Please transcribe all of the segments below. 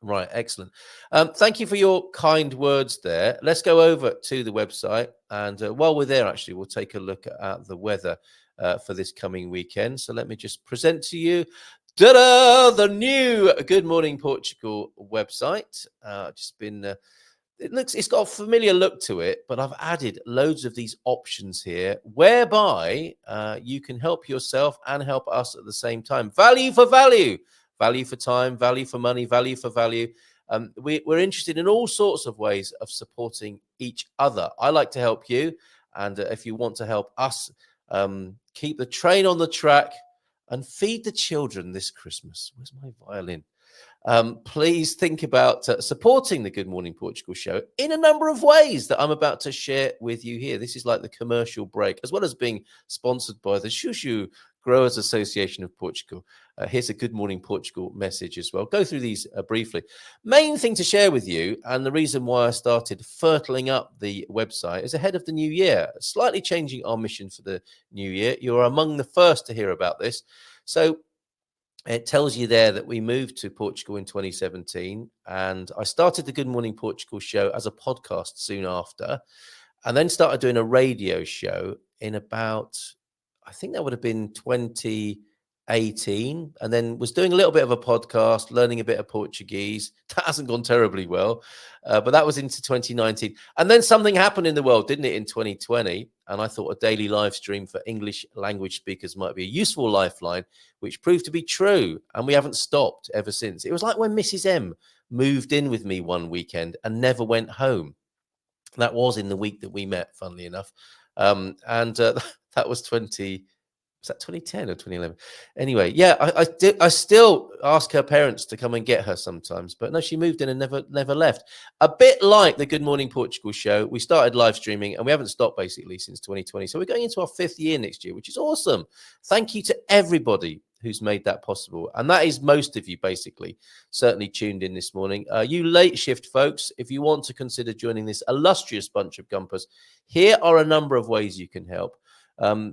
Right, excellent. Thank you for your kind words there. Let's go over to the website. And while we're there, actually, we'll take a look at the weather for this coming weekend. So let me just present to you the new Good Morning Portugal website. It's got a familiar look to it, but I've added loads of these options here whereby you can help yourself and help us at the same time. Value for value. Value for time, value for money, value for value. We're interested in all sorts of ways of supporting each other. I like to help you. And if you want to help us keep the train on the track and feed the children this Christmas. Where's my violin? Please think about supporting the Good Morning Portugal show in a number of ways that I'm about to share with you here. This is like the commercial break, as well as being sponsored by the Shushu Growers Association of Portugal. Here's a Good Morning Portugal message as well. Go through these briefly. Main thing to share with you, and the reason why I started fertiling up the website is ahead of the new year, slightly changing our mission for the new year. You're among the first to hear about this. So it tells you there that we moved to Portugal in 2017, and I started the Good Morning Portugal show as a podcast soon after, and then started doing a radio show in about, I think that would have been 2018, and then was doing a little bit of a podcast, learning a bit of Portuguese. That hasn't gone terribly well, but that was into 2019. And then something happened in the world, didn't it, in 2020? And I thought a daily live stream for English language speakers might be a useful lifeline, which proved to be true. And we haven't stopped ever since. It was like when Mrs. M moved in with me one weekend and never went home. That was in the week that we met, funnily enough. That was 2010 or 2011? Anyway, yeah, I still ask her parents to come and get her sometimes, but no, she moved in and never left. A bit like the Good Morning Portugal show, we started live streaming and we haven't stopped basically since 2020. So we're going into our 5th year next year, which is awesome. Thank you to everybody who's made that possible. And that is most of you basically certainly tuned in this morning. You late shift folks, if you want to consider joining this illustrious bunch of gumpers, here are a number of ways you can help.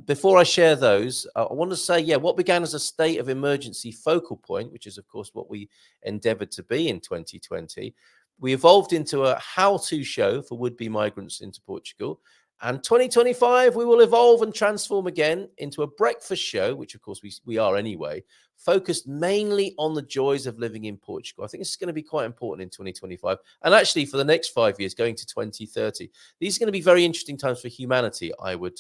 Before I share those, I want to say, what began as a state of emergency focal point, which is, of course, what we endeavored to be in 2020, we evolved into a how-to show for would-be migrants into Portugal. And 2025, we will evolve and transform again into a breakfast show, which, of course, we are anyway, focused mainly on the joys of living in Portugal. I think this is going to be quite important in 2025. And actually, for the next 5 years, going to 2030, these are going to be very interesting times for humanity, I would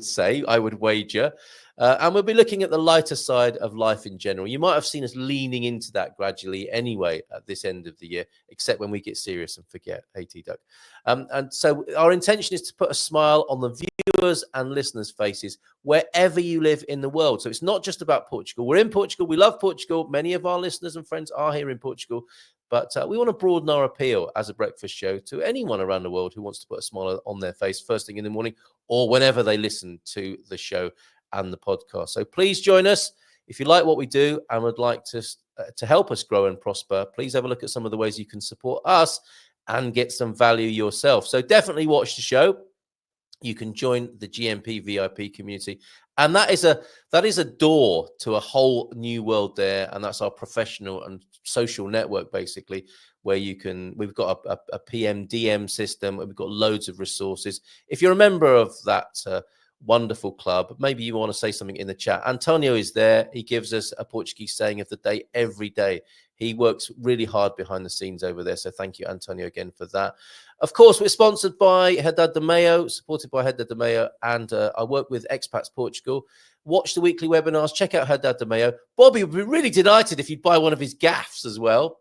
say, I would wager. And we'll be looking at the lighter side of life in general. You might have seen us leaning into that gradually anyway at this end of the year, except when we get serious and forget. Hey, T-Duck. And so our intention is to put a smile on the viewers and listeners' faces wherever you live in the world. So it's not just about Portugal. We're in Portugal. We love Portugal. Many of our listeners and friends are here in Portugal. But we want to broaden our appeal as a breakfast show to anyone around the world who wants to put a smile on their face first thing in the morning or whenever they listen to the show and the podcast. So please join us. If you like what we do and would like to help us grow and prosper, please have a look at some of the ways you can support us and get some value yourself. So definitely watch the show. You can join the GMP VIP community. And that is a door to a whole new world there. And that's our professional and social network, basically, where we've got a PMDM system. We've got loads of resources. If you're a member of that wonderful club, maybe you want to say something in the chat. Antonio is there. He gives us a Portuguese saying of the day every day. He works really hard behind the scenes over there. So thank you, Antonio, again for that. Of course, we're sponsored by Haddad de Mayo, supported by Haddad de Mayo, and I work with Expats Portugal. Watch the weekly webinars. Check out Haddad de Mayo. Bobby would be really delighted if you'd buy one of his gaffs as well.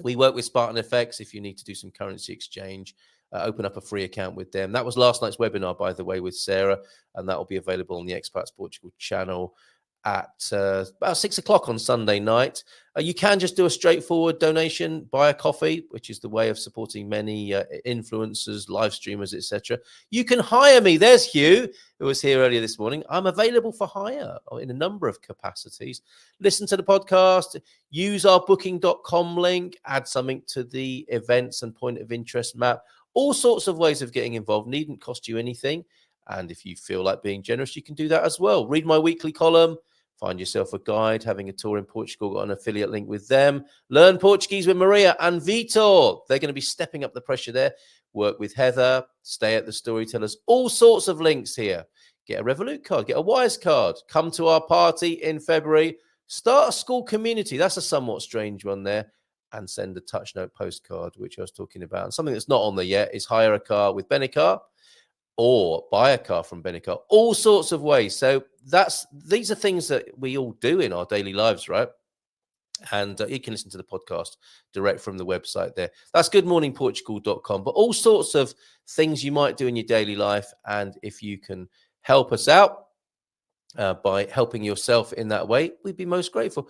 We work with Spartan FX if you need to do some currency exchange. Open up a free account with them. That was last night's webinar, by the way, with Sarah, and that will be available on the Expats Portugal channel at about 6 o'clock on Sunday night. You can just do a straightforward donation, buy a coffee, which is the way of supporting many influencers, live streamers, etc. You can hire me. There's Hugh, who was here earlier this morning. I'm available for hire in a number of capacities. Listen to the podcast, use our booking.com link, add something to the events and point of interest map. All sorts of ways of getting involved. Needn't cost you anything. And if you feel like being generous, you can do that as well. Read my weekly column, Find yourself a guide, having a tour in Portugal, got an affiliate link with them. Learn Portuguese with Maria and Vitor. They're going to be stepping up the pressure there. Work with Heather, stay at the Storytellers. All sorts of links here. Get a Revolut card, get a Wise card. Come to our party in February. Start a school community. That's a somewhat strange one there. And send a touch note postcard, which I was talking about. And something that's not on there yet is hire a car with Benecar or buy a car from Benecar. All sorts of ways. So these are things that we all do in our daily lives, right? And you can listen to the podcast direct from the website there. That's goodmorningportugal.com. But all sorts of things you might do in your daily life. And if you can help us out by helping yourself in that way, we'd be most grateful.